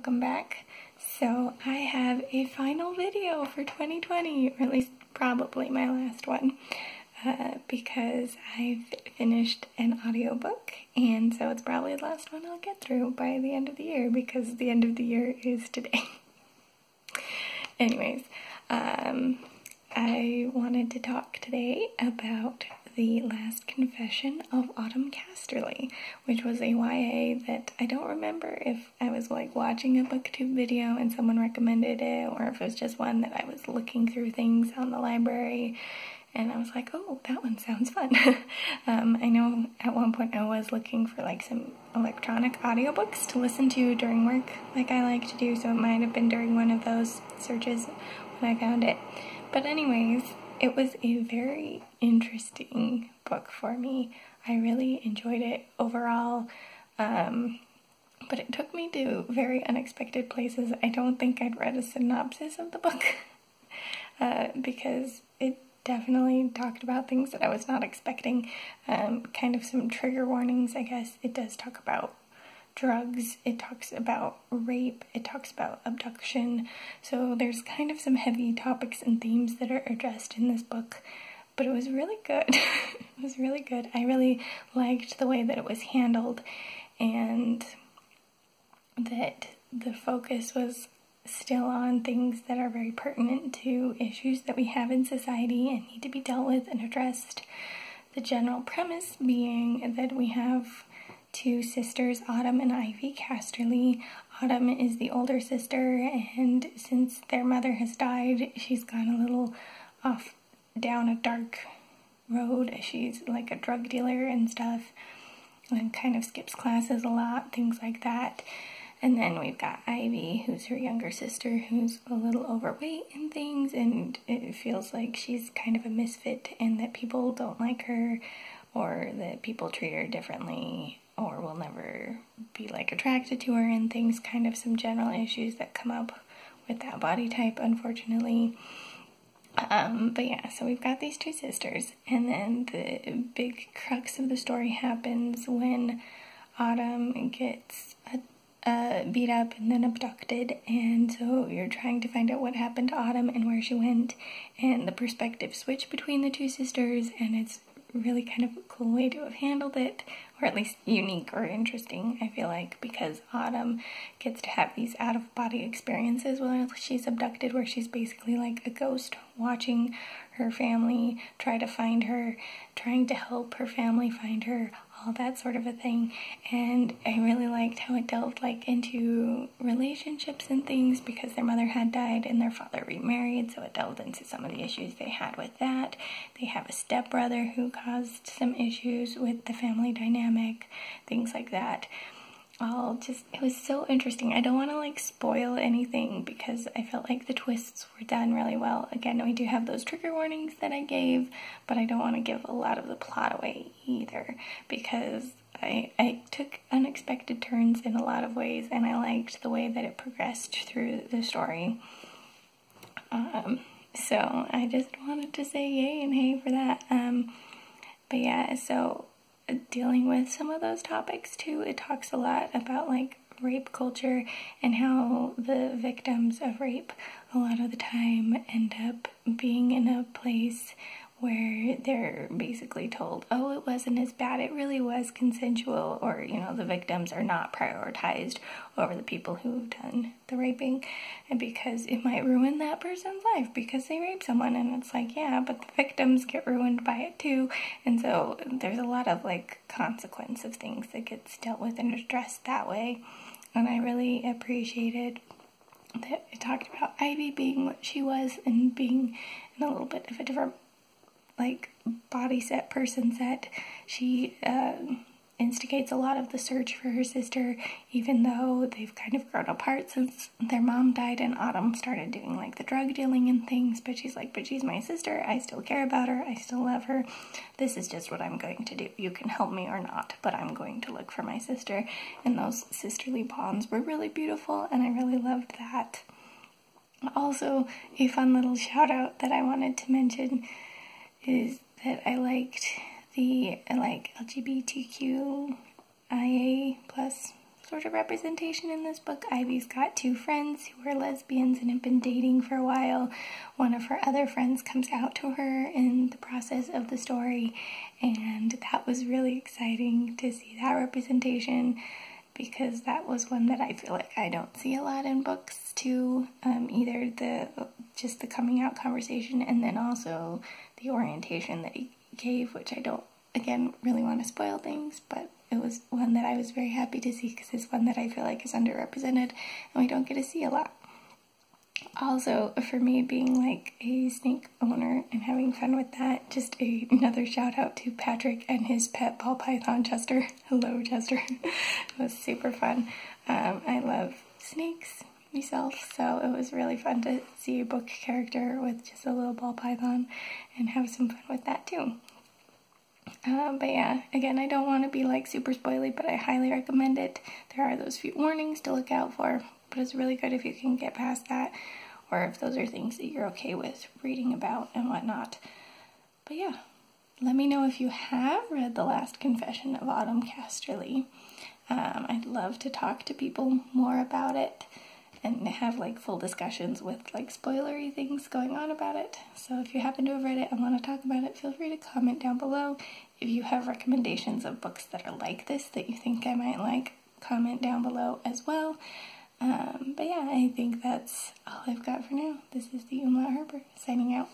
welcome back. So I have a final video for 2020, or at least probably my last one, because I've finished an audiobook, and so it's probably the last one I'll get through by the end of the year, because the end of the year is today. Anyways, I wanted to talk today about The Last Confession of Autumn Casterly, which was a YA that I don't remember if I was like watching a booktube video and someone recommended it, or if it was just one that I was looking through things on the library and I was like, oh, that one sounds fun. I know at one point I was looking for like some electronic audiobooks to listen to during work like I like to do, so it might have been during one of those searches when I found it. But anyways, it was a very interesting book for me. I really enjoyed it overall, but it took me to very unexpected places. I don't think I'd read a synopsis of the book because it definitely talked about things that I was not expecting. Kind of some trigger warnings, I guess. It does talk about drugs, it talks about rape, it talks about abduction, so there's kind of some heavy topics and themes that are addressed in this book, but it was really good. It was really good. I really liked the way that it was handled, and that the focus was still on things that are very pertinent to issues that we have in society and need to be dealt with and addressed. The general premise being that we have two sisters, Autumn and Ivy Casterly. Autumn is the older sister, and since their mother has died, she's gone a little off down a dark road. She's like a drug dealer and stuff, and kind of skips classes a lot, things like that. And then we've got Ivy, who's her younger sister, who's a little overweight and things, and it feels like she's kind of a misfit and that people don't like her, or that people treat her differently, or will never be like attracted to her, and things, kind of some general issues that come up with that body type, unfortunately. But yeah, so we've got these two sisters, and then the big crux of the story happens when Autumn gets beat up and then abducted, and so you're trying to find out what happened to Autumn and where she went, and the perspective switch between the two sisters, and it's really kind of a cool way to have handled it, or at least unique or interesting, I feel like, because Autumn gets to have these out-of-body experiences while she's abducted, where she's basically like a ghost watching her family try to find her, trying to help her family find her, all that sort of a thing. And I really liked how it delved like into relationships and things, because their mother had died and their father remarried, so it delved into some of the issues they had with that. They have a stepbrother who caused some issues with the family dynamic, things like that. It was so interesting. I don't want to like spoil anything because I felt like the twists were done really well. Again, we do have those trigger warnings that I gave, but I don't want to give a lot of the plot away either, because I took unexpected turns in a lot of ways, and I liked the way that it progressed through the story. So I just wanted to say yay and hey for that. But yeah, so dealing with some of those topics too, it talks a lot about like rape culture and how the victims of rape a lot of the time end up being in a place where they're basically told, oh, it wasn't as bad, it really was consensual, or, you know, the victims are not prioritized over the people who've done the raping, and because it might ruin that person's life because they raped someone, and it's like, yeah, but the victims get ruined by it too, and so there's a lot of, like, consequence of things that gets dealt with and addressed that way, and I really appreciated that it talked about Ivy being what she was and being in a little bit of a different like body set, person set. She instigates a lot of the search for her sister, even though they've kind of grown apart since their mom died and Autumn started doing like the drug dealing and things, but she's like, but she's my sister, I still care about her, I still love her, this is just what I'm going to do, you can help me or not, but I'm going to look for my sister. And those sisterly bonds were really beautiful, and I really loved that. Also, a fun little shout out that I wanted to mention is that I liked the LGBTQIA plus sort of representation in this book. Ivy's got two friends who are lesbians and have been dating for a while. One of her other friends comes out to her in the process of the story, and that was really exciting to see that representation, because that was one that I feel like I don't see a lot in books too. Either just the coming out conversation, and then also the orientation that he gave, which I don't, again, really want to spoil things, but it was one that I was very happy to see, because it's one that I feel like is underrepresented and we don't get to see a lot. Also, for me, being like a snake owner and having fun with that, just another shout out to Patrick and his pet ball python, Chester. Hello, Chester. It was super fun. I love snakes myself, so it was really fun to see a book character with just a little ball python and have some fun with that too. But yeah, again, I don't want to be like super spoily, but I highly recommend it. There are those few warnings to look out for, but it's really good if you can get past that, or if those are things that you're okay with reading about and whatnot. But yeah, let me know if you have read The Last Confession of Autumn Casterly. I'd love to talk to people more about it and have like full discussions with like spoilery things going on about it. So if you happen to have read it and want to talk about it, feel free to comment down below. If you have recommendations of books that are like this that you think I might like, comment down below as well. But yeah, I think that's all I've got for now. This is the Umlaut Herper signing out.